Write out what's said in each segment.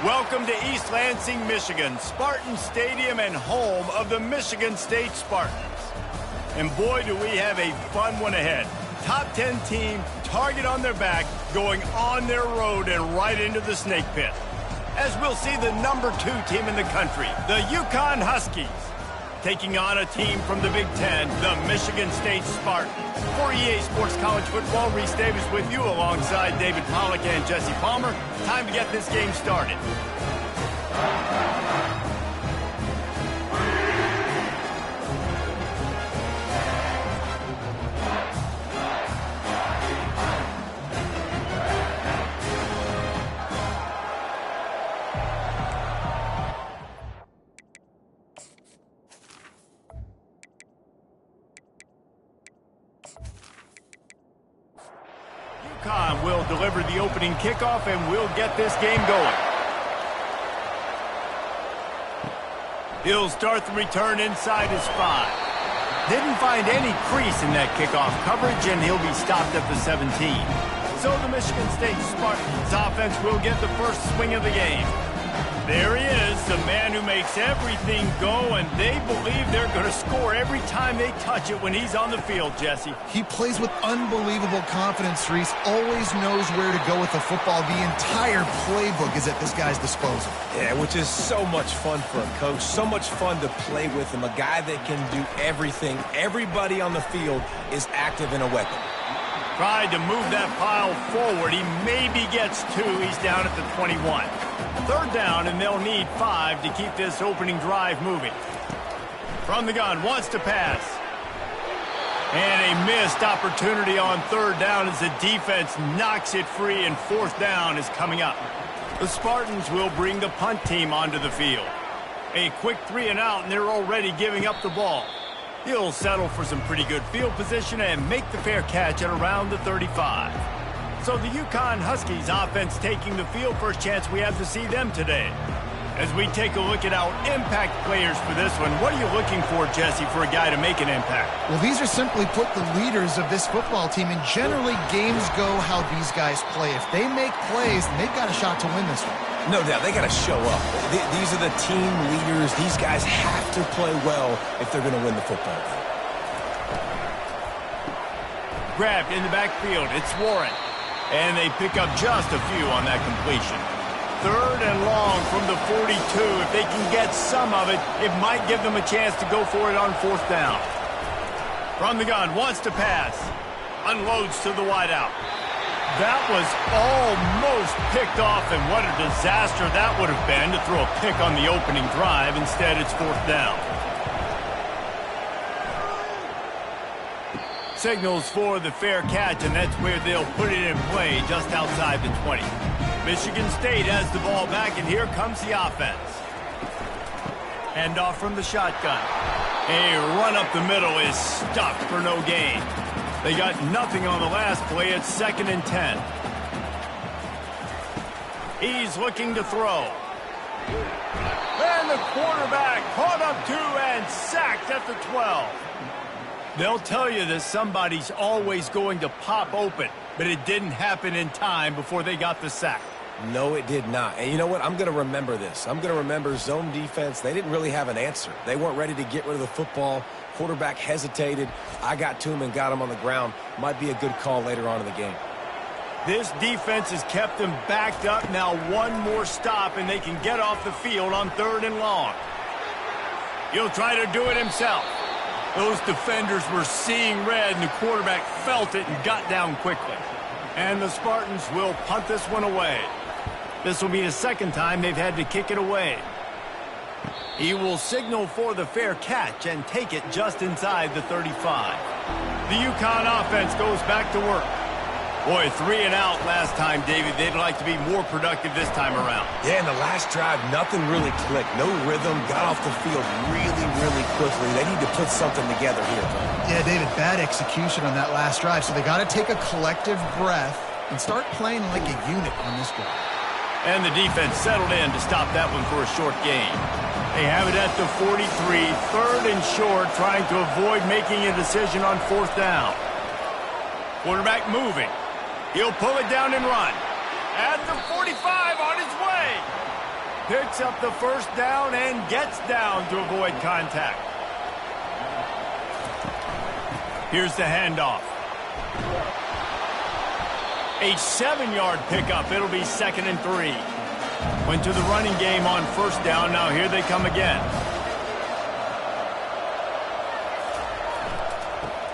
Welcome to East Lansing, Michigan, Spartan Stadium and home of the Michigan State Spartans. And boy, do we have a fun one ahead. Top 10 team, target on their back, going on their road and right into the snake pit. As we'll see the number 2 team in the country, the UConn Huskies, taking on a team from the Big Ten, the Michigan State Spartans. For EA Sports College Football, Reese Davis with you alongside David Pollack and Jesse Palmer. Time to get this game started. UConn will deliver the opening kickoff and we'll get this game going. He'll start the return inside his 5. Didn't find any crease in that kickoff coverage and he'll be stopped at the 17. So the Michigan State Spartans offense will get the first swing of the game. There he is, the man who makes everything go, and they believe they're going to score every time they touch it when he's on the field, Jesse. He plays with unbelievable confidence, Reese. Always knows where to go with the football. The entire playbook is at this guy's disposal. Yeah, which is so much fun for a coach. So much fun to play with him. A guy that can do everything. Everybody on the field is active in a weapon. Tried to move that pile forward. He maybe gets 2. He's down at the 21. 3rd down, and they'll need 5 to keep this opening drive moving. From the gun, wants to pass. And a missed opportunity on 3rd down as the defense knocks it free, and 4th down is coming up. The Spartans will bring the punt team onto the field. A quick 3 and out, and they're already giving up the ball. He'll settle for some pretty good field position and make the fair catch at around the 35. So the UConn Huskies offense taking the field. First chance we have to see them today. As we take a look at our impact players for this one, what are you looking for, Jesse, for a guy to make an impact? Well, these are simply put the leaders of this football team, and generally games go how these guys play. If they make plays, they've got a shot to win this one. No doubt, they got to show up. These are the team leaders. These guys have to play well if they're going to win the football game. Grabbed in the backfield, it's Warren. And they pick up just a few on that completion. 3rd and long from the 42. If they can get some of it, it might give them a chance to go for it on 4th down. From the gun, wants to pass. Unloads to the wideout. That was almost picked off, and what a disaster that would have been to throw a pick on the opening drive. Instead, it's 4th down. Signals for the fair catch, and that's where they'll put it in play, just outside the 20. Michigan State has the ball back, and here comes the offense. Handoff from the shotgun. A run up the middle is stuffed for no gain. They got nothing on the last play. It's 2nd and 10. He's looking to throw. And the quarterback caught up 2 and sacked at the 12. They'll tell you that somebody's always going to pop open, but it didn't happen in time before they got the sack. No, it did not. And you know what? I'm going to remember this. I'm going to remember zone defense. They didn't really have an answer. They weren't ready to get rid of the football. Quarterback hesitated. I got to him and got him on the ground. Might be a good call later on in the game. This defense has kept them backed up. Now one more stop, and they can get off the field on 3rd and long. He'll try to do it himself. Those defenders were seeing red, and the quarterback felt it and got down quickly. And the Spartans will punt this one away. This will be the 2nd time they've had to kick it away. He will signal for the fair catch and take it just inside the 35. The UConn offense goes back to work. Boy, 3 and out last time, David. They'd like to be more productive this time around. Yeah, in the last drive, nothing really clicked. No rhythm, got off the field really quickly. They need to put something together here. Yeah, David, bad execution on that last drive, so they got to take a collective breath and start playing like a unit on this drive. And the defense settled in to stop that one for a short gain. They have it at the 43, 3rd and short, trying to avoid making a decision on 4th down. Quarterback moving. He'll pull it down and run. At the 45, on his way. picks up the first down and gets down to avoid contact. Here's the handoff. A 7-yard pickup. It'll be 2nd and 3. Went to the running game on first down. Now here they come again.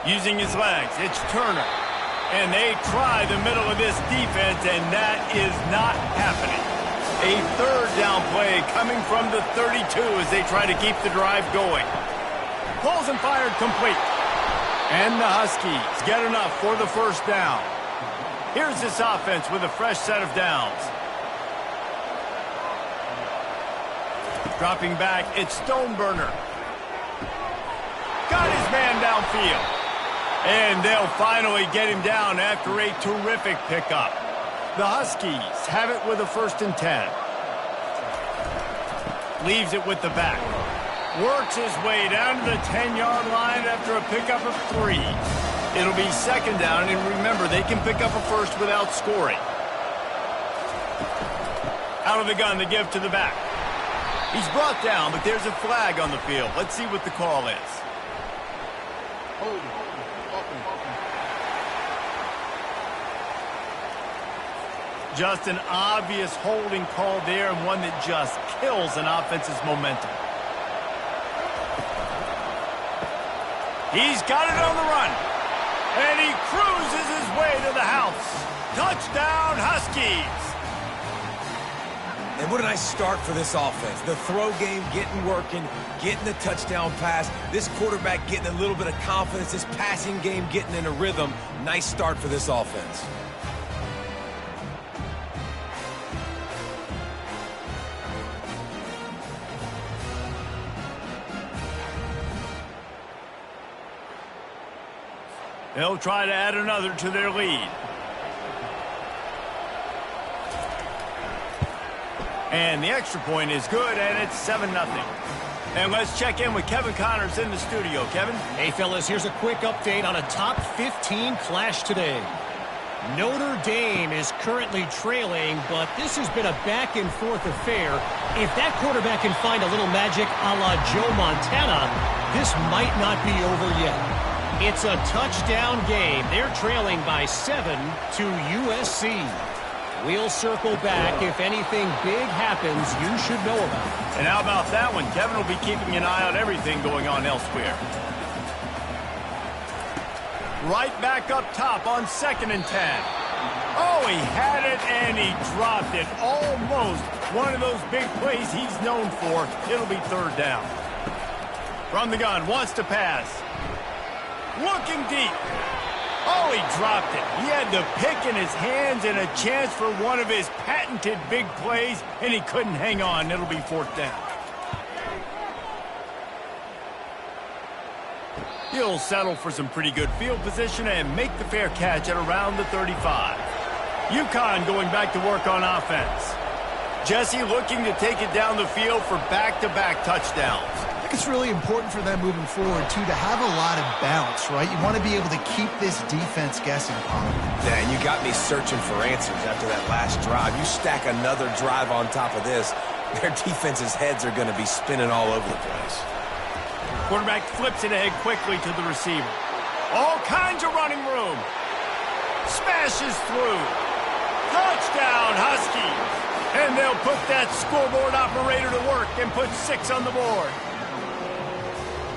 Using his legs, it's Turner. And they try the middle of this defense, and that is not happening. A 3rd down play coming from the 32 as they try to keep the drive going. Pulls and fired complete. And the Huskies get enough for the first down. Here's this offense with a fresh set of downs. Dropping back, it's Stoneburner. Got his man downfield. And they'll finally get him down after a terrific pickup. The Huskies have it with a 1st and 10. Leaves it with the back. Works his way down to the 10-yard line after a pickup of 3. It'll be 2nd down, and remember, they can pick up a first without scoring. Out of the gun, the give to the back. He's brought down, but there's a flag on the field. Let's see what the call is. Just an obvious holding call there, and one that just kills an offense's momentum. He's got it on the run. And he cruises his way to the house. Touchdown, Huskies. And what a nice start for this offense. The throw game getting working, getting the touchdown pass. This quarterback getting a little bit of confidence. This passing game getting in a rhythm. Nice start for this offense. They'll try to add another to their lead. And the extra point is good, and it's 7-0. And let's check in with Kevin Connors in the studio. Kevin? Hey, fellas, here's a quick update on a top 15 clash today. Notre Dame is currently trailing, but this has been a back-and-forth affair. If that quarterback can find a little magic a la Joe Montana, this might not be over yet. It's a touchdown game. They're trailing by 7 to USC. We'll circle back. If anything big happens, you should know about it. And how about that one? Kevin will be keeping an eye on everything going on elsewhere. Right back up top on 2nd and 10. Oh, he had it and he dropped it. Almost one of those big plays he's known for. It'll be 3rd down. From the gun, wants to pass. Looking deep. Oh, he dropped it. He had the pick in his hands and a chance for one of his patented big plays, and he couldn't hang on. It'll be 4th down. He'll settle for some pretty good field position and make the fair catch at around the 35. UConn going back to work on offense. Jesse looking to take it down the field for back-to-back touchdowns. It's really important for them moving forward, too, to have a lot of bounce, right? You want to be able to keep this defense guessing, Paul. Yeah, and you got me searching for answers after that last drive. You stack another drive on top of this, their defense's heads are going to be spinning all over the place. Quarterback flips it ahead quickly to the receiver. All kinds of running room. Smashes through. Touchdown, Huskies. And they'll put that scoreboard operator to work and put 6 on the board.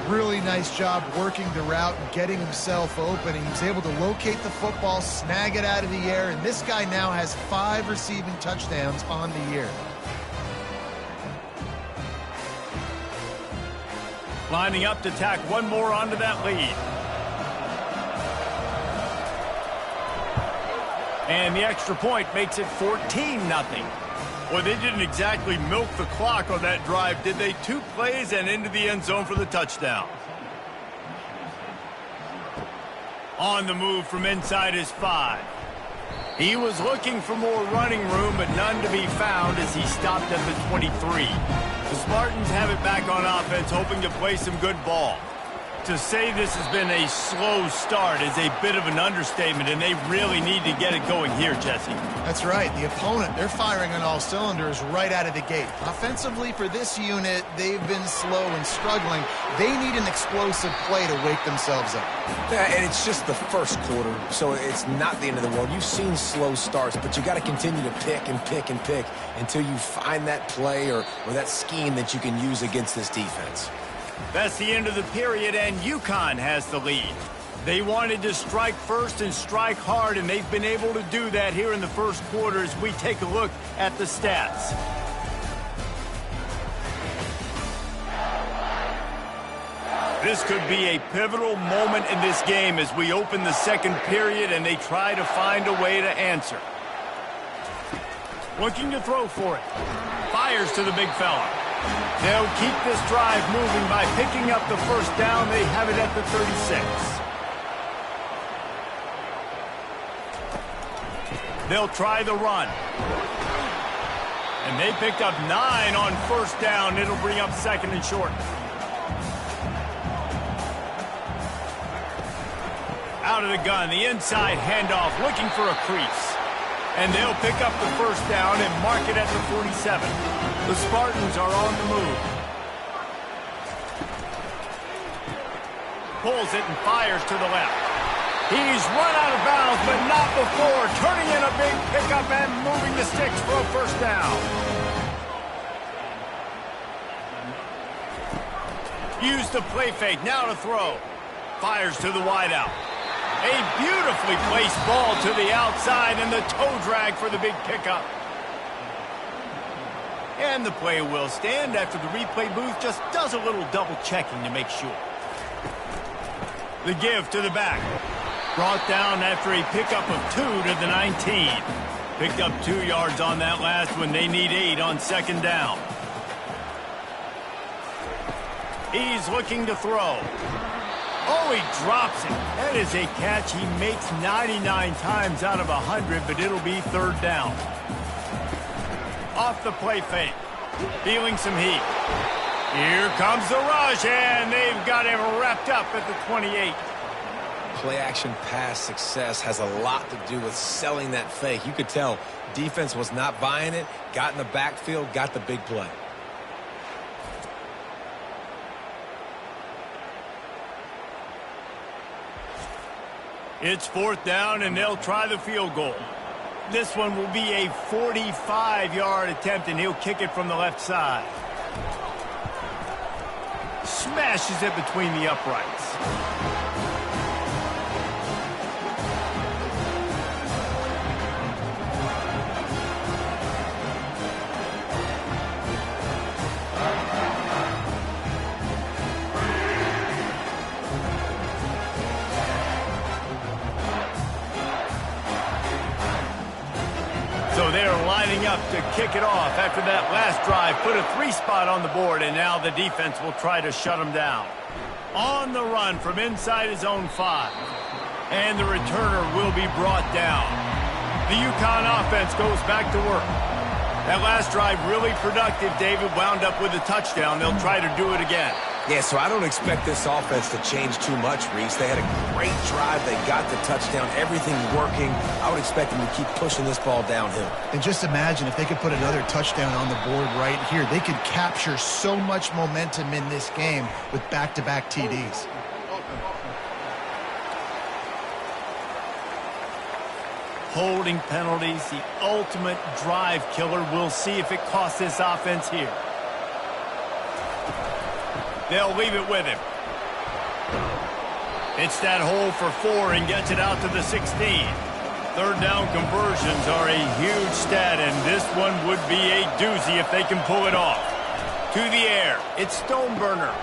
Really nice job working the route and getting himself open. He was able to locate the football, snag it out of the air, and this guy now has 5 receiving touchdowns on the year. Lining up to tack one more onto that lead. And the extra point makes it 14-0. Well, they didn't exactly milk the clock on that drive, did they? 2 plays and into the end zone for the touchdown. On the move from inside his 5. He was looking for more running room, but none to be found as he stopped at the 23. The Spartans have it back on offense, hoping to play some good ball. To say this has been a slow start is a bit of an understatement, and they really need to get it going here, Jesse. That's right. The opponent, they're firing on all cylinders right out of the gate. Offensively, for this unit, they've been slow and struggling. They need an explosive play to wake themselves up. Yeah, and it's just the first quarter, so it's not the end of the world. You've seen slow starts, but you got to continue to pick and pick and pick until you find that play or that scheme that you can use against this defense. That's the end of the period, and UConn has the lead. They wanted to strike first and strike hard, and they've been able to do that here in the first quarter as we take a look at the stats. This could be a pivotal moment in this game as we open the second period and they try to find a way to answer. Looking to throw for it. Fires to the big fella. They'll keep this drive moving by picking up the first down. They have it at the 36. They'll try the run. And they picked up 9 on first down. It'll bring up second and short. Out of the gun, the inside handoff, looking for a crease. And they'll pick up the first down and mark it at the 47. The Spartans are on the move. Pulls it and fires to the left. He's run out of bounds, but not before turning in a big pickup and moving the sticks for a first down. Use the play fake, now to throw. Fires to the wideout. A beautifully placed ball to the outside and the toe drag for the big pickup. And the play will stand after the replay booth just does a little double checking to make sure. The give to the back. Brought down after a pickup of 2 to the 19. Picked up 2 yards on that last one. They need 8 on second down. He's looking to throw. Oh, he drops it. That is a catch he makes 99 times out of 100, but it'll be third down. Off the play fake. Feeling some heat. Here comes the rush, and they've got him wrapped up at the 28. Play-action pass success has a lot to do with selling that fake. You could tell defense was not buying it, got in the backfield, got the big play. It's fourth down, and they'll try the field goal. This one will be a 45-yard attempt, and he'll kick it from the left side. Smashes it between the uprights. So they're lining up to kick it off after that last drive. Put a 3 spot on the board, and now the defense will try to shut them down. On the run from inside his own 5. And the returner will be brought down. The UConn offense goes back to work. That last drive really productive. David wound up with a touchdown. They'll try to do it again. Yeah, so I don't expect this offense to change too much, Reese. They had a great drive. They got the touchdown. Everything working. I would expect them to keep pushing this ball downhill. And just imagine if they could put another touchdown on the board right here. They could capture so much momentum in this game with back-to-back TDs. Holding penalties, the ultimate drive killer. We'll see if it costs this offense here. They'll leave it with him. It's that hole for 4 and gets it out to the 16. Third down conversions are a huge stat, and this one would be a doozy if they can pull it off. To the air, it's Stoneburner.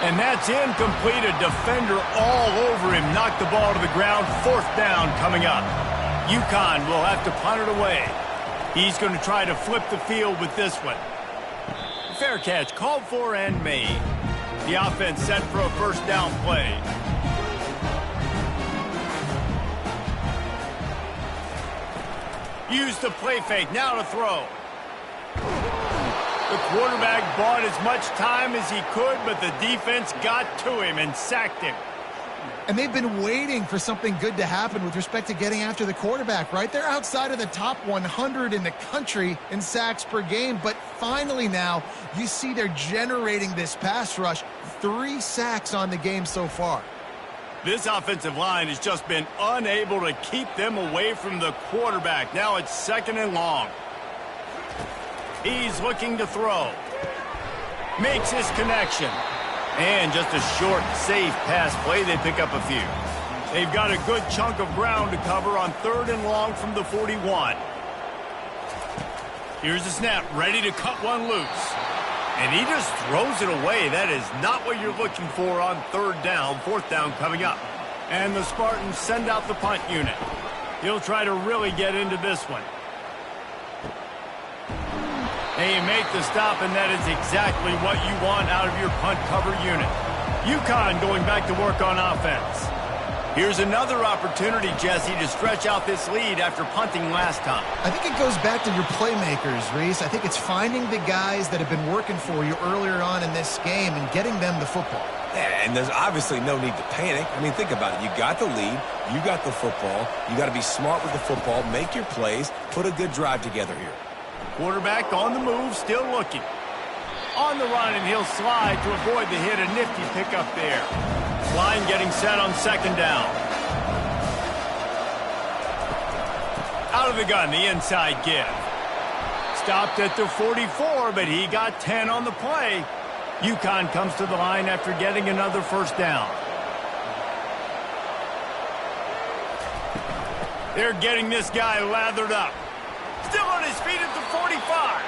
And that's incomplete. A defender all over him. Knocked the ball to the ground. Fourth down coming up. UConn will have to punt it away. He's going to try to flip the field with this one. Fair catch called for and made. The offense set for a first down play. Use the play fake, now to throw. The quarterback bought as much time as he could, but the defense got to him and sacked him. And they've been waiting for something good to happen with respect to getting after the quarterback, right? They're outside of the top 100 in the country in sacks per game, but finally now you see they're generating this pass rush. 3 sacks on the game so far. This offensive line has just been unable to keep them away from the quarterback. Now it's 2nd and long. He's looking to throw. Makes his connection. And just a short, safe pass play. They pick up a few. They've got a good chunk of ground to cover on 3rd and long from the 41. Here's the snap, ready to cut one loose. And he just throws it away. That is not what you're looking for on 3rd down. 4th down coming up. And the Spartans send out the punt unit. He'll try to really get into this one. They make the stop, and that is exactly what you want out of your punt cover unit. UConn going back to work on offense. Here's another opportunity, Jesse, to stretch out this lead after punting last time. I think it goes back to your playmakers, Reese. I think it's finding the guys that have been working for you earlier on in this game and getting them the football. Yeah, and there's obviously no need to panic. I mean, think about it. You got the lead. You got the football. You got to be smart with the football. Make your plays. Put a good drive together here. Quarterback on the move, still looking. On the run, and he'll slide to avoid the hit. A nifty pickup there. Line getting set on 2nd down. Out of the gun, the inside give. Stopped at the 44, but he got 10 on the play. UConn comes to the line after getting another 1st down. They're getting this guy lathered up. Still on his feet at the 45.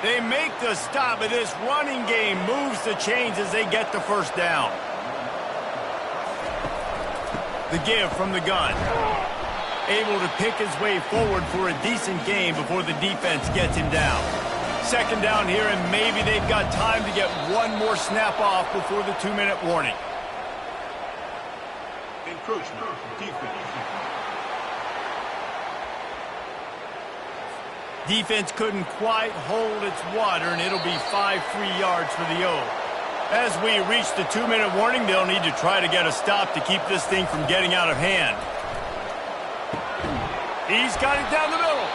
They make the stop, but this running game moves the chains as they get the 1st down. The give from the gun. Able to pick his way forward for a decent game before the defense gets him down. 2nd down here, and maybe they've got time to get one more snap off before the 2-minute warning. Encroachment, defense. Defense couldn't quite hold its water, and it'll be 5 free yards for the O. As we reach the 2-minute warning, they'll need to try to get a stop to keep this thing from getting out of hand. He's got it down the middle.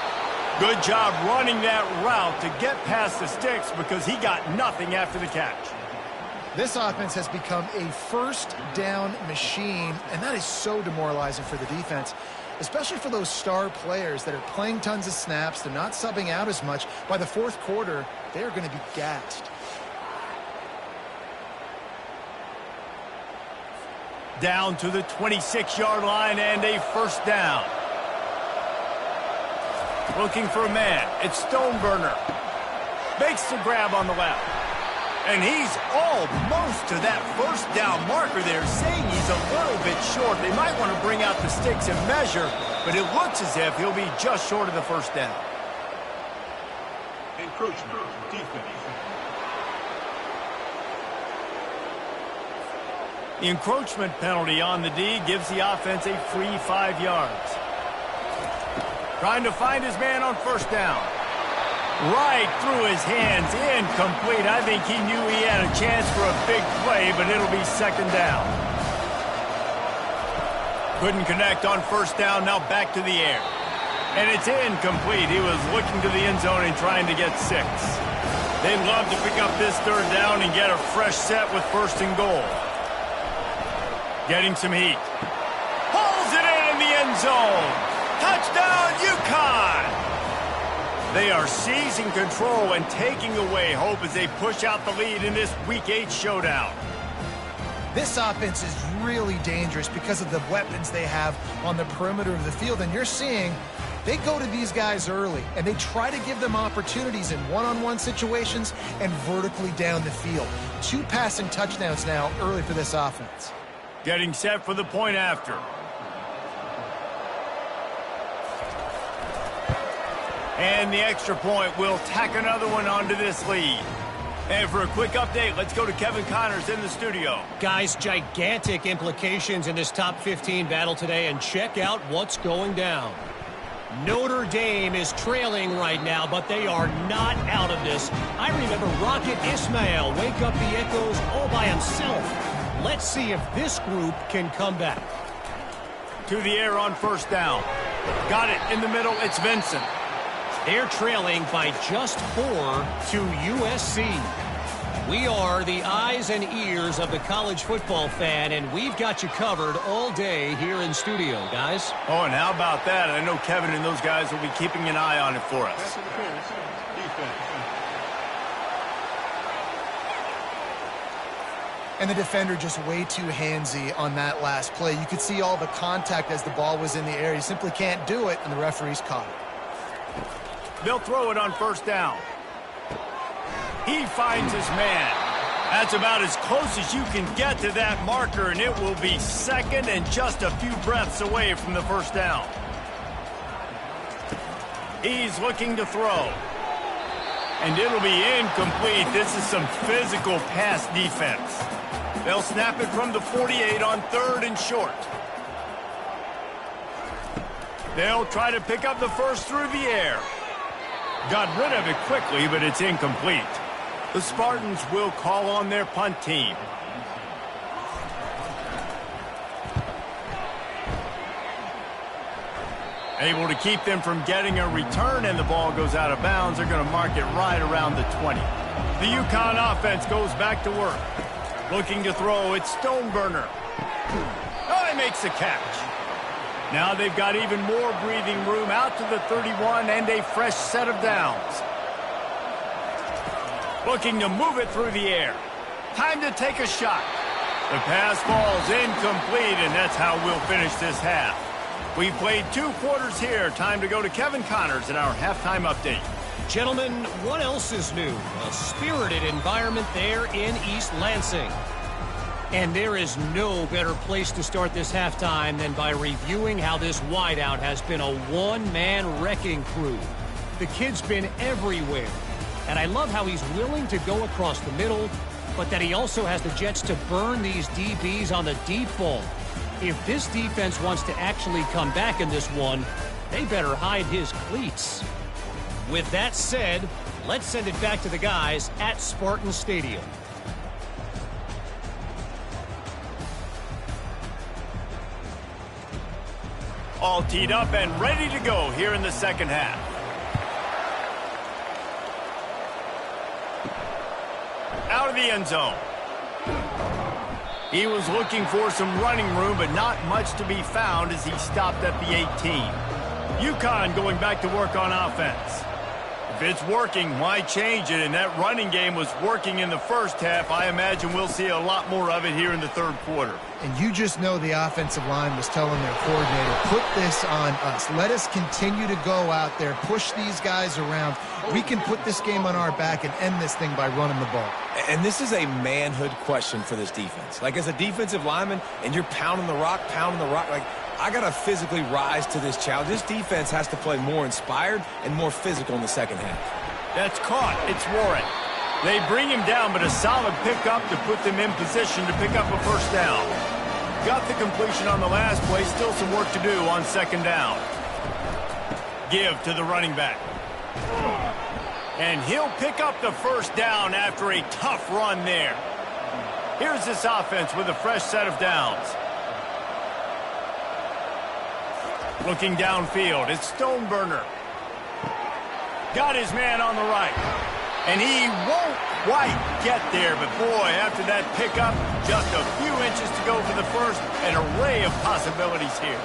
Good job running that route to get past the sticks because he got nothing after the catch. This offense has become a 1st down machine, and that is so demoralizing for the defense, especially for those star players that are playing tons of snaps. They're not subbing out as much. By the 4th quarter, they're going to be gassed. Down to the 26-yard line and a 1st down. Looking for a man. It's Stoneburner. Makes the grab on the left. And he's almost to that 1st down marker there, saying he's a little bit short. They might want to bring out the sticks and measure, but it looks as if he'll be just short of the 1st down. Encroachment, defense. The encroachment penalty on the D gives the offense a free 5 yards. Trying to find his man on 1st down. Right through his hands, incomplete. I think he knew he had a chance for a big play, but it'll be 2nd down. Couldn't connect on 1st down, now back to the air. And it's incomplete. He was looking to the end zone and trying to get 6. They'd love to pick up this 3rd down and get a fresh set with 1st and goal. Getting some heat. Pulls it in the end zone. Touchdown, UConn! They are seizing control and taking away hope as they push out the lead in this Week 8 showdown. This offense is really dangerous because of the weapons they have on the perimeter of the field. And you're seeing they go to these guys early, and they try to give them opportunities in one-on-one situations and vertically down the field. 2 passing touchdowns now early for this offense. Getting set for the point after. And the extra point will tack another one onto this lead. And for a quick update, let's go to Kevin Connors in the studio. Guys, gigantic implications in this top 15 battle today, and check out what's going down. Notre Dame is trailing right now, but they are not out of this. I remember Rocket Ismail wake up the echoes all by himself. Let's see if this group can come back. To the air on first down. Got it in the middle. It's Vincent. They're trailing by just 4 to USC. We are the eyes and ears of the college football fan, and we've got you covered all day here in studio, guys. Oh, and how about that? I know Kevin and those guys will be keeping an eye on it for us. And the defender just way too handsy on that last play. You could see all the contact as the ball was in the air. He simply can't do it, and the referee's caught it. They'll throw it on first down. He finds his man. That's about as close as you can get to that marker, and it will be second and just a few breaths away from the first down. He's looking to throw. And it'll be incomplete. This is some physical pass defense. They'll snap it from the 48 on third and short. They'll try to pick up the first through the air. Got rid of it quickly, but it's incomplete. The Spartans will call on their punt team. Able to keep them from getting a return, and the ball goes out of bounds. They're going to mark it right around the 20. The UConn offense goes back to work. Looking to throw, it's Stoneburner. Oh, he makes the catch. Now they've got even more breathing room out to the 31 and a fresh set of downs. Looking to move it through the air. Time to take a shot. The pass falls incomplete, and that's how we'll finish this half. We've played 2 quarters here. Time to go to Kevin Connors in our halftime update. Gentlemen, what else is new? A spirited environment there in East Lansing. And there is no better place to start this halftime than by reviewing how this wideout has been a one-man wrecking crew. The kid's been everywhere. And I love how he's willing to go across the middle, but that he also has the jets to burn these DBs on the deep ball. If this defense wants to actually come back in this one, they better hide his cleats. With that said, let's send it back to the guys at Spartan Stadium. All teed up and ready to go here in the second half. Out of the end zone. He was looking for some running room, but not much to be found as he stopped at the 18. UConn going back to work on offense. If it's working, why change it? And that running game was working in the first half. I imagine we'll see a lot more of it here in the third quarter. And you just know the offensive line was telling their coordinator, put this on us. Let us continue to go out there, push these guys around. We can put this game on our back and end this thing by running the ball. And this is a manhood question for this defense. Like, as a defensive lineman, and you're pounding the rock, like, I got to physically rise to this challenge. This defense has to play more inspired and more physical in the second half. That's caught. It's Warren. They bring him down, but a solid pickup to put them in position to pick up a first down. Got the completion on the last play. Still some work to do on second down. Give to the running back. And he'll pick up the first down after a tough run there. Here's this offense with a fresh set of downs. Looking downfield, it's Stoneburner. Got his man on the right. And he won't quite get there, but boy, after that pickup, just a few inches to go for the first. An array of possibilities here.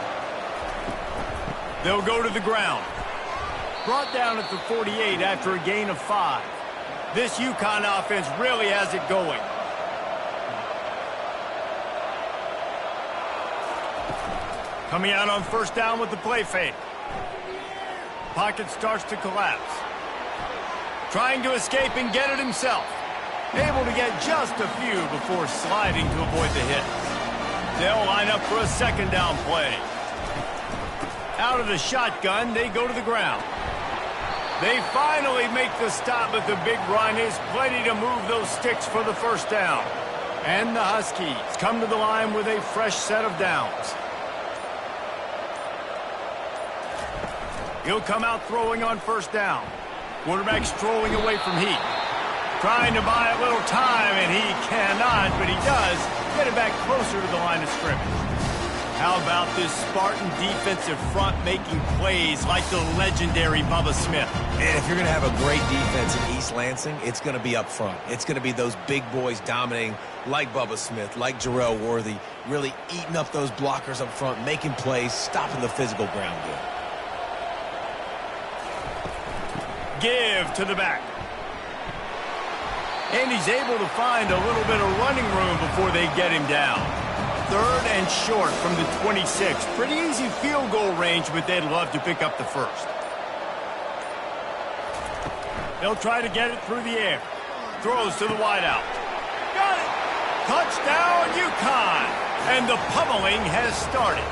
They'll go to the ground. Brought down at the 48 after a gain of 5. This UConn offense really has it going. Coming out on first down with the play fake. Pocket starts to collapse. Trying to escape and get it himself. Able to get just a few before sliding to avoid the hit. They'll line up for a second down play. Out of the shotgun, they go to the ground. They finally make the stop, but the big run is plenty to move those sticks for the first down. And the Huskies come to the line with a fresh set of downs. He'll come out throwing on first down. Quarterback strolling away from heat. Trying to buy a little time, and he cannot, but he does get it back closer to the line of scrimmage. How about this Spartan defensive front making plays like the legendary Bubba Smith? And if you're going to have a great defense in East Lansing, it's going to be up front. It's going to be those big boys dominating like Bubba Smith, like Jarrell Worthy, really eating up those blockers up front, making plays, stopping the physical ground game. Give to the back. And he's able to find a little bit of running room before they get him down. 3rd and short from the 26. Pretty easy field goal range, but they'd love to pick up the first. They'll try to get it through the air. Throws to the wideout. Got it! Touchdown, UConn! And the pummeling has started.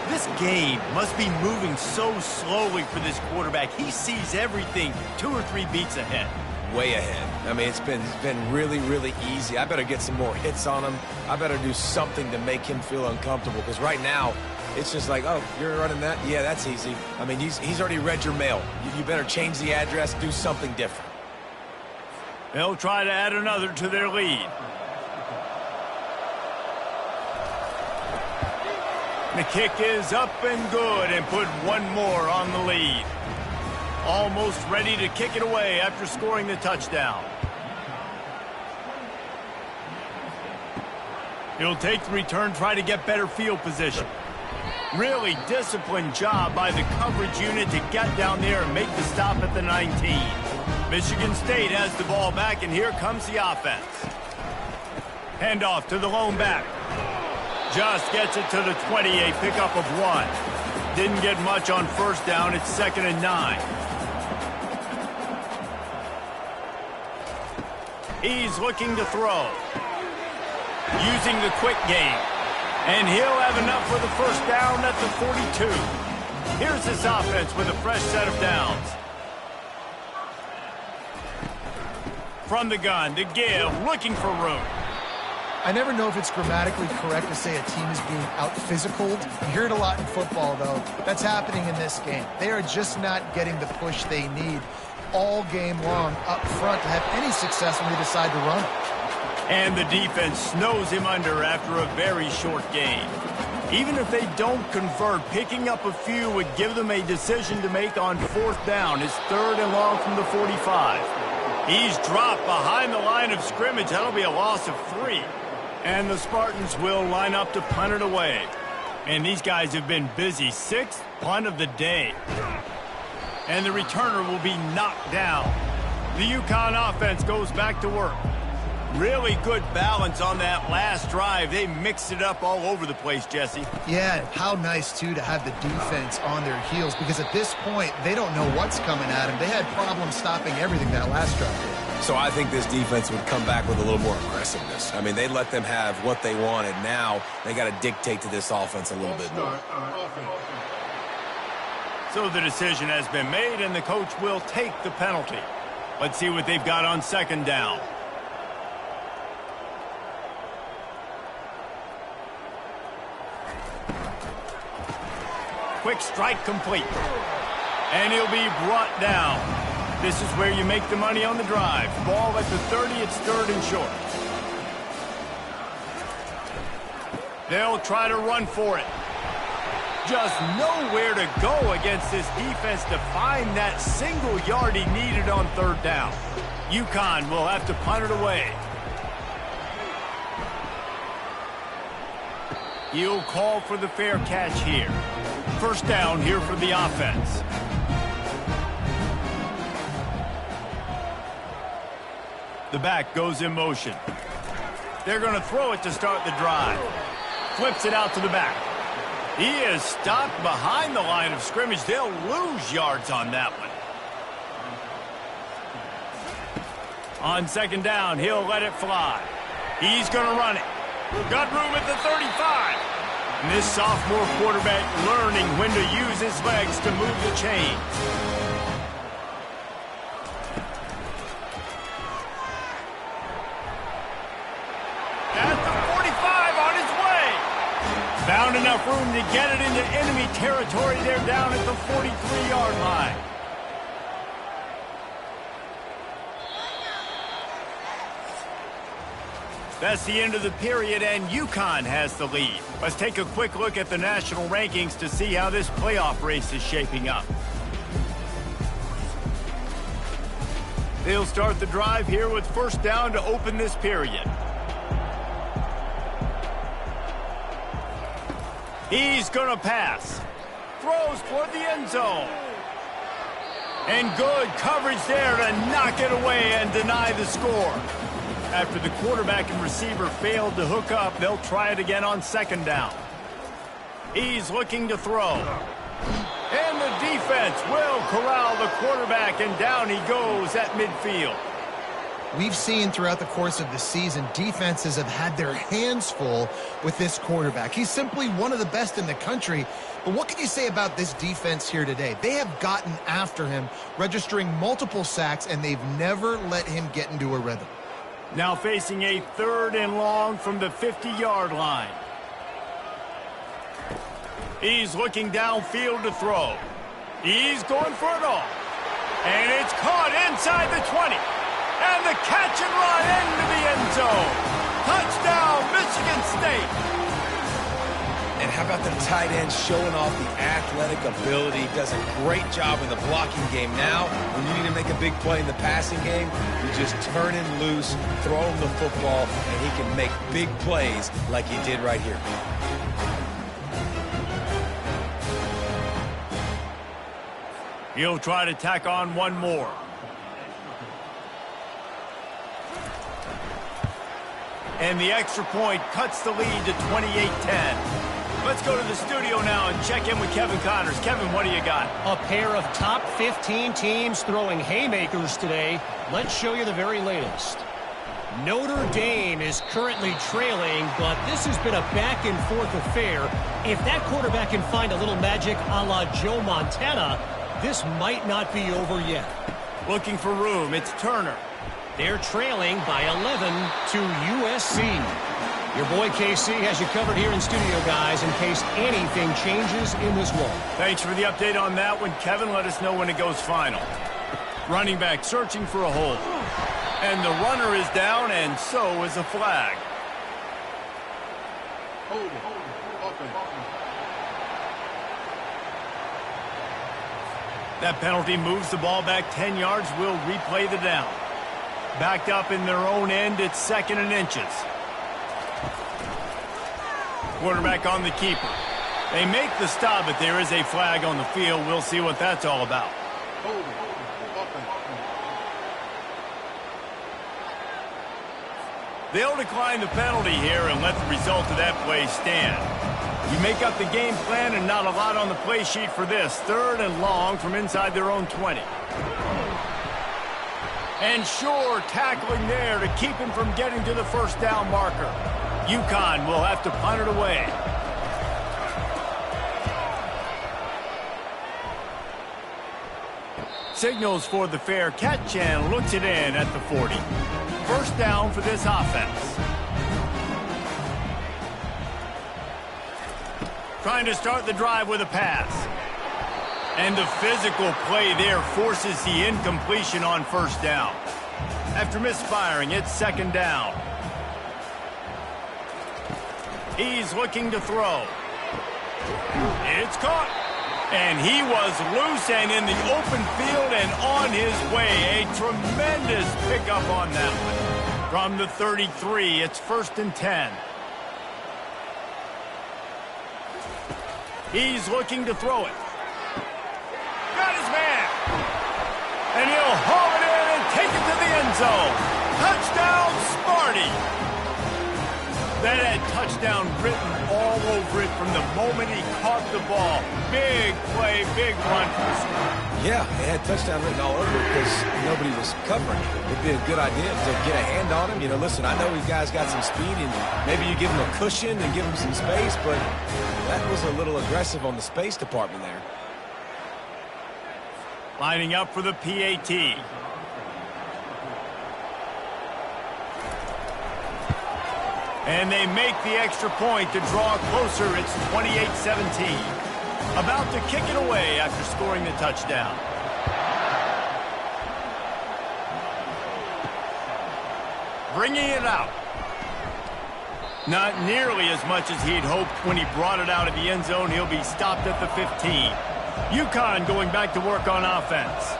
This game must be moving so slowly for this quarterback. He sees everything 2 or 3 beats ahead. Way ahead. I mean, it's been really, really easy. I better get some more hits on him. I better do something to make him feel uncomfortable, because right now, it's just like, oh, you're running that? Yeah, that's easy. I mean, he's already read your mail. You better change the address, do something different. They'll try to add another to their lead. The kick is up and good, and put one more on the lead. Almost ready to kick it away after scoring the touchdown. He'll take the return, try to get better field position. Really disciplined job by the coverage unit to get down there and make the stop at the 19. Michigan State has the ball back, and here comes the offense. Handoff to the lone back. Just gets it to the 20, a pickup of 1. Didn't get much on first down. It's 2nd and 9. He's looking to throw. Using the quick game. And he'll have enough for the first down at the 42. Here's this offense with a fresh set of downs. From the gun to give, looking for room. I never know if it's grammatically correct to say a team is being out-physicaled. You hear it a lot in football, though. That's happening in this game. They are just not getting the push they need all game long up front to have any success when they decide to run it. And the defense snows him under after a very short game. Even if they don't convert, picking up a few would give them a decision to make on 4th down. It's 3rd and long from the 45. He's dropped behind the line of scrimmage. That'll be a loss of 3. And the Spartans will line up to punt it away. And these guys have been busy. 6th punt of the day. And the returner will be knocked down. The UConn offense goes back to work. Really good balance on that last drive. They mixed it up all over the place, Jesse. Yeah, how nice, too, to have the defense on their heels, because at this point, they don't know what's coming at them. They had problems stopping everything that last drive. So I think this defense would come back with a little more aggressiveness. I mean, they let them have what they wanted. Now they got to dictate to this offense a little bit more. So the decision has been made, and the coach will take the penalty. Let's see what they've got on 2nd down. Quick strike complete. And he'll be brought down. This is where you make the money on the drive. Ball at the 30, it's 3rd and short. They'll try to run for it. Just nowhere to go against this defense to find that single yard he needed on 3rd down. UConn will have to punt it away. He'll call for the fair catch here. First down here for the offense. The back goes in motion. They're going to throw it to start the drive. Flips it out to the back. He is stopped behind the line of scrimmage. They'll lose yards on that one. On 2nd down, he'll let it fly. He's going to run it. Got room at the 35. And this sophomore quarterback learning when to use his legs to move the chains. At the 45 on his way. Found enough room to get it into enemy territory. They're down at the 43-yard line. That's the end of the period, and UConn has the lead. Let's take a quick look at the national rankings to see how this playoff race is shaping up. They'll start the drive here with first down to open this period. He's going to pass. Throws toward the end zone. And good coverage there to knock it away and deny the score. After the quarterback and receiver failed to hook up, they'll try it again on second down. He's looking to throw. And the defense will corral the quarterback, and down he goes at midfield. We've seen throughout the course of the season, defenses have had their hands full with this quarterback. He's simply one of the best in the country. But what can you say about this defense here today? They have gotten after him, registering multiple sacks, and they've never let him get into a rhythm. Now facing a 3rd and long from the 50-yard line. He's looking downfield to throw. He's going for it all. And it's caught inside the 20. And the catch and run into the end zone. Touchdown, Michigan State. And how about the tight end showing off the athletic ability? Does a great job in the blocking game. Now, when you need to make a big play in the passing game, you just turn him loose, throw him the football, and he can make big plays like he did right here. He'll try to tack on one more. And the extra point cuts the lead to 28-10. Let's go to the studio now and check in with Kevin Connors. Kevin, what do you got? A pair of top 15 teams throwing haymakers today. Let's show you the very latest. Notre Dame is currently trailing, but this has been a back-and-forth affair. If that quarterback can find a little magic a la Joe Montana, this might not be over yet. Looking for room, it's Turner. They're trailing by 11 to USC. Your boy KC has you covered here in studio, guys, in case anything changes in this one. Thanks for the update on that one, Kevin. Let us know when it goes final. Running back searching for a hole. And the runner is down, and so is a flag. That penalty moves the ball back 10 yards. We'll replay the down. Backed up in their own end, it's 2nd and inches. Quarterback on the keeper. They make the stop, but there is a flag on the field. We'll see what that's all about. They'll decline the penalty here and let the result of that play stand. You make up the game plan and not a lot on the play sheet for this. 3rd and long from inside their own 20. And sure, tackling there to keep him from getting to the first down marker. UConn will have to punt it away. Signals for the fair catch and looks it in at the 40. First down for this offense. Trying to start the drive with a pass. And the physical play there forces the incompletion on first down. After misfiring, it's 2nd down. He's looking to throw. It's caught. And he was loose and in the open field and on his way. A tremendous pickup on that one. From the 33, it's 1st and 10. He's looking to throw it. Got his man. And he'll haul it in and take it to the end zone. Touchdown, Sparty. That had touchdown written all over it from the moment he caught the ball. Big play, big run for the squad. Yeah, it had touchdown written all over it because nobody was covering it. It'd be a good idea to get a hand on him. You know, listen, I know these guys got some speed, and maybe you give him a cushion and give him some space, but that was a little aggressive on the space department there. Lining up for the PAT. And they make the extra point to draw closer. It's 28-17. About to kick it away after scoring the touchdown. Bringing it out. Not nearly as much as he'd hoped when he brought it out of the end zone. He'll be stopped at the 15. UConn going back to work on offense.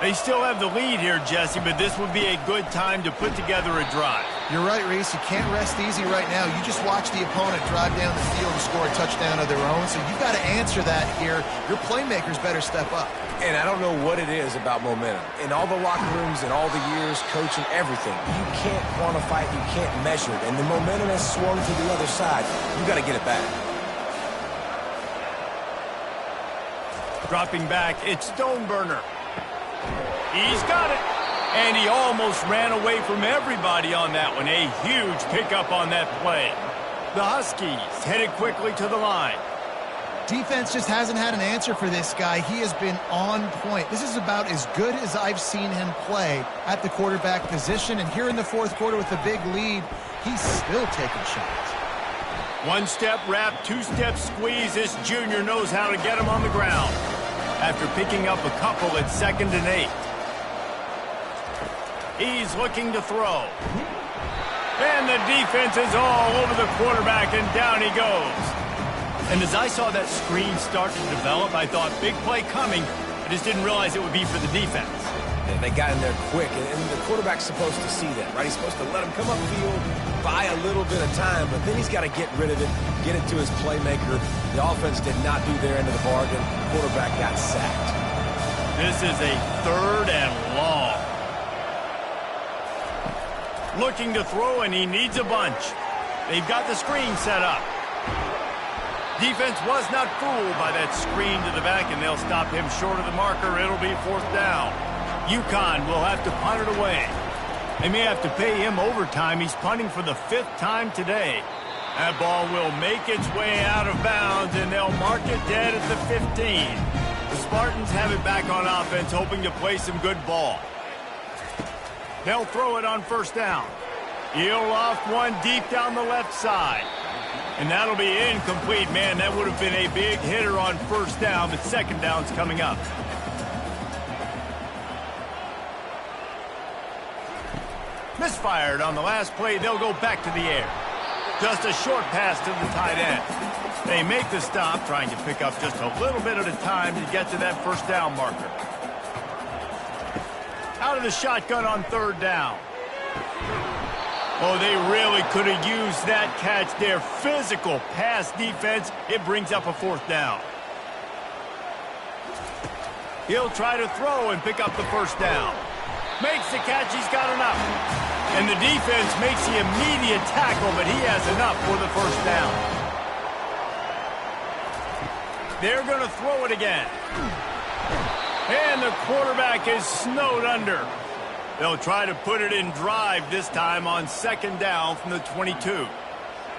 They still have the lead here, Jesse, but this would be a good time to put together a drive. You're right, Reese. You can't rest easy right now. You just watch the opponent drive down the field and score a touchdown of their own, so you've got to answer that here. Your playmakers better step up. And I don't know what it is about momentum. In all the locker rooms and all the years, coaching, everything, you can't quantify it, you can't measure it. And the momentum has swung to the other side. You got to get it back. Dropping back, it's Stoneburner. He's got it. And he almost ran away from everybody on that one. A huge pickup on that play. The Huskies headed quickly to the line. Defense just hasn't had an answer for this guy. He has been on point. This is about as good as I've seen him play at the quarterback position. And here in the fourth quarter with a big lead, he's still taking shots. One-step wrap, two-step squeeze. This junior knows how to get him on the ground. After picking up a couple at 2nd and 8. He's looking to throw. And the defense is all over the quarterback, and down he goes. And as I saw that screen start to develop, I thought, big play coming. I just didn't realize it would be for the defense. And they got in there quick, and the quarterback's supposed to see that, right? He's supposed to let him come upfield, buy a little bit of time, but then he's got to get rid of it, get it to his playmaker. The offense did not do their end of the bargain. The quarterback got sacked. This is a 3rd and long. Looking to throw, and he needs a bunch. They've got the screen set up. Defense was not fooled by that screen to the back, and they'll stop him short of the marker. It'll be 4th down. UConn will have to punt it away. They may have to pay him overtime. He's punting for the 5th time today. That ball will make its way out of bounds, and they'll mark it dead at the 15. The Spartans have it back on offense, hoping to play some good ball. They'll throw it on 1st down. He'll loft one deep down the left side. And that'll be incomplete. Man, that would have been a big hitter on 1st down, but 2nd down's coming up. Misfired on the last play. They'll go back to the air. Just a short pass to the tight end. They make the stop, trying to pick up just a little bit at a time to get to that 1st down marker. Out of the shotgun on 3rd down. Oh, they really could have used that catch there. Physical pass defense. It brings up a 4th down. He'll try to throw and pick up the 1st down. Makes the catch. He's got enough. And the defense makes the immediate tackle, but he has enough for the 1st down. They're going to throw it again. And the quarterback is snowed under. They'll try to put it in drive this time on 2nd down from the 22.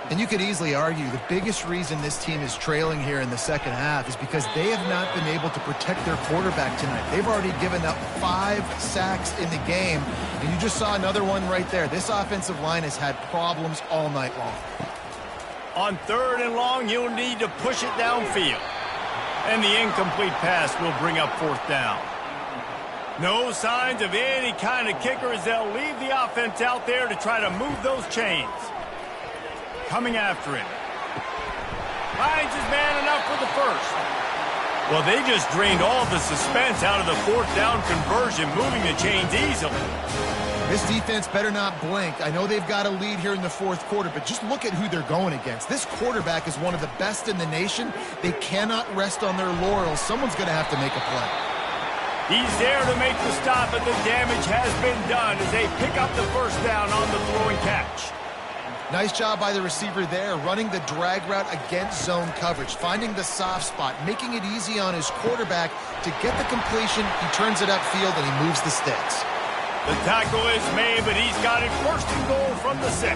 And you could easily argue the biggest reason this team is trailing here in the 2nd half is because they have not been able to protect their quarterback tonight. They've already given up 5 sacks in the game, and you just saw another one right there. This offensive line has had problems all night long. On 3rd and long, you'll need to push it downfield. And the incomplete pass will bring up 4th down. No signs of any kind of kicker as they'll leave the offense out there to try to move those chains. Coming after him. Finds his man enough for the 1st. Well, they just drained all the suspense out of the 4th down conversion, moving the chains easily. This defense better not blink. I know they've got a lead here in the 4th quarter, but just look at who they're going against. This quarterback is one of the best in the nation. They cannot rest on their laurels. Someone's going to have to make a play. He's there to make the stop, but the damage has been done as they pick up the 1st down on the throwing catch. Nice job by the receiver there, running the drag route against zone coverage, finding the soft spot, making it easy on his quarterback to get the completion. He turns it upfield, and he moves the sticks. The tackle is made, but he's got it 1st and goal from the 6.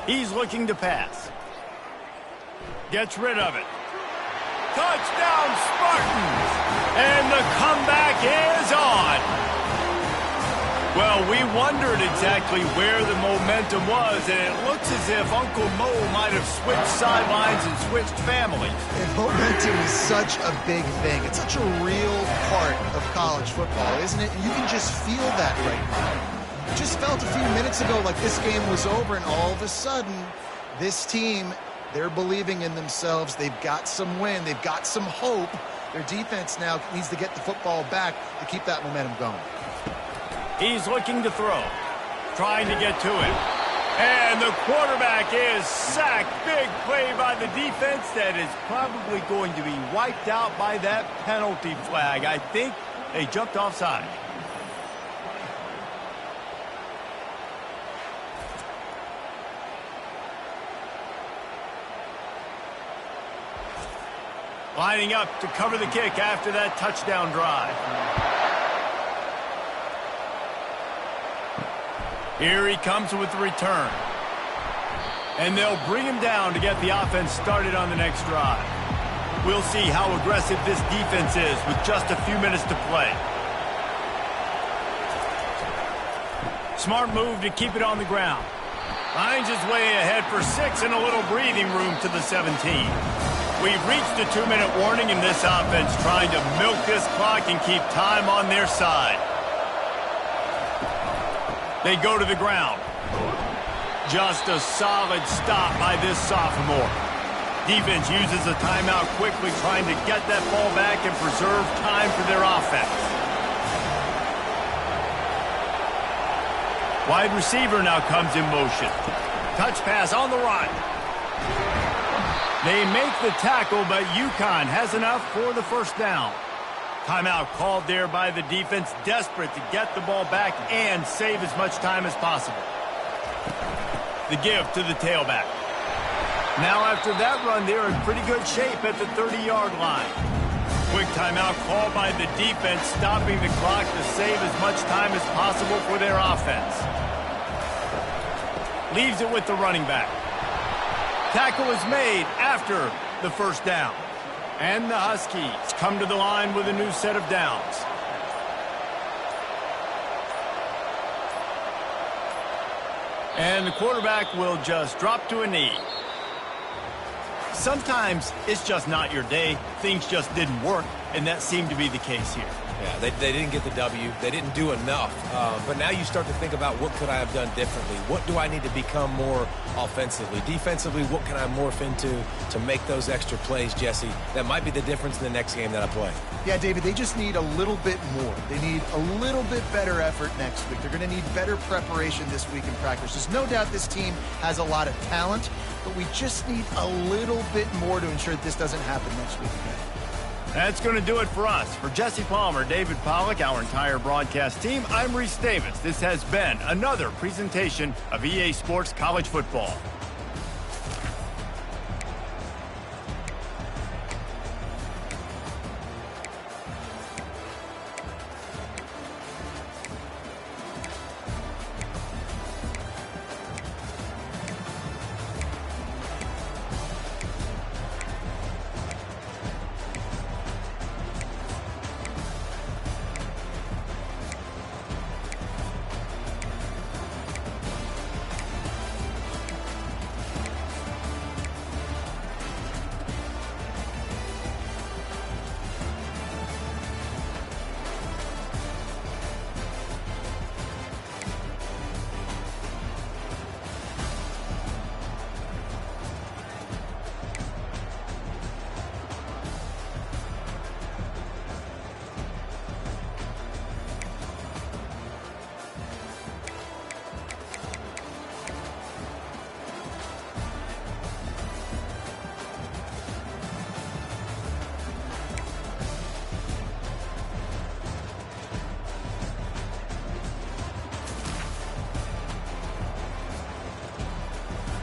He's looking to pass. Gets rid of it. Touchdown, Spartans! And the comeback is on. Well, we wondered exactly where the momentum was, and it looks as if Uncle Mo might have switched sidelines and switched families. And momentum is such a big thing. It's such a real part of college football, isn't it? And you can just feel that right now. It just felt a few minutes ago like this game was over, and all of a sudden, this team, they're believing in themselves. They've got some wind. They've got some hope. Their defense now needs to get the football back to keep that momentum going. He's looking to throw, trying to get to it. And the quarterback is sacked. Big play by the defense that is probably going to be wiped out by that penalty flag. I think they jumped offside. Lining up to cover the kick after that touchdown drive. Here he comes with the return. And they'll bring him down to get the offense started on the next drive. We'll see how aggressive this defense is with just a few minutes to play. Smart move to keep it on the ground. Finds his way ahead for 6 and a little breathing room to the 17. We've reached a 2-minute warning in this offense, trying to milk this clock and keep time on their side. They go to the ground. Just a solid stop by this sophomore. Defense uses a timeout quickly, trying to get that ball back and preserve time for their offense. Wide receiver now comes in motion. Touch pass on the run. They make the tackle, but UConn has enough for the first down. Timeout called there by the defense, desperate to get the ball back and save as much time as possible. The give to the tailback. Now after that run, they're in pretty good shape at the 30-yard line. Quick timeout called by the defense, stopping the clock to save as much time as possible for their offense. Leaves it with the running back. Tackle is made after the first down. And the Huskies come to the line with a new set of downs. And the quarterback will just drop to a knee. Sometimes it's just not your day. Things just didn't work, and that seemed to be the case here. Yeah, they didn't get the W. They didn't do enough. But now you start to think about, what could I have done differently? What do I need to become more offensively? Defensively, what can I morph into to make those extra plays, Jesse? That might be the difference in the next game that I play. Yeah, David, they just need a little bit more. They need a little bit better effort next week. They're going to need better preparation this week in practice. There's no doubt this team has a lot of talent, but we just need a little bit more to ensure that this doesn't happen next week again. That's going to do it for us. For Jesse Palmer, David Pollack, our entire broadcast team, I'm Reese Davis. This has been another presentation of EA Sports College Football.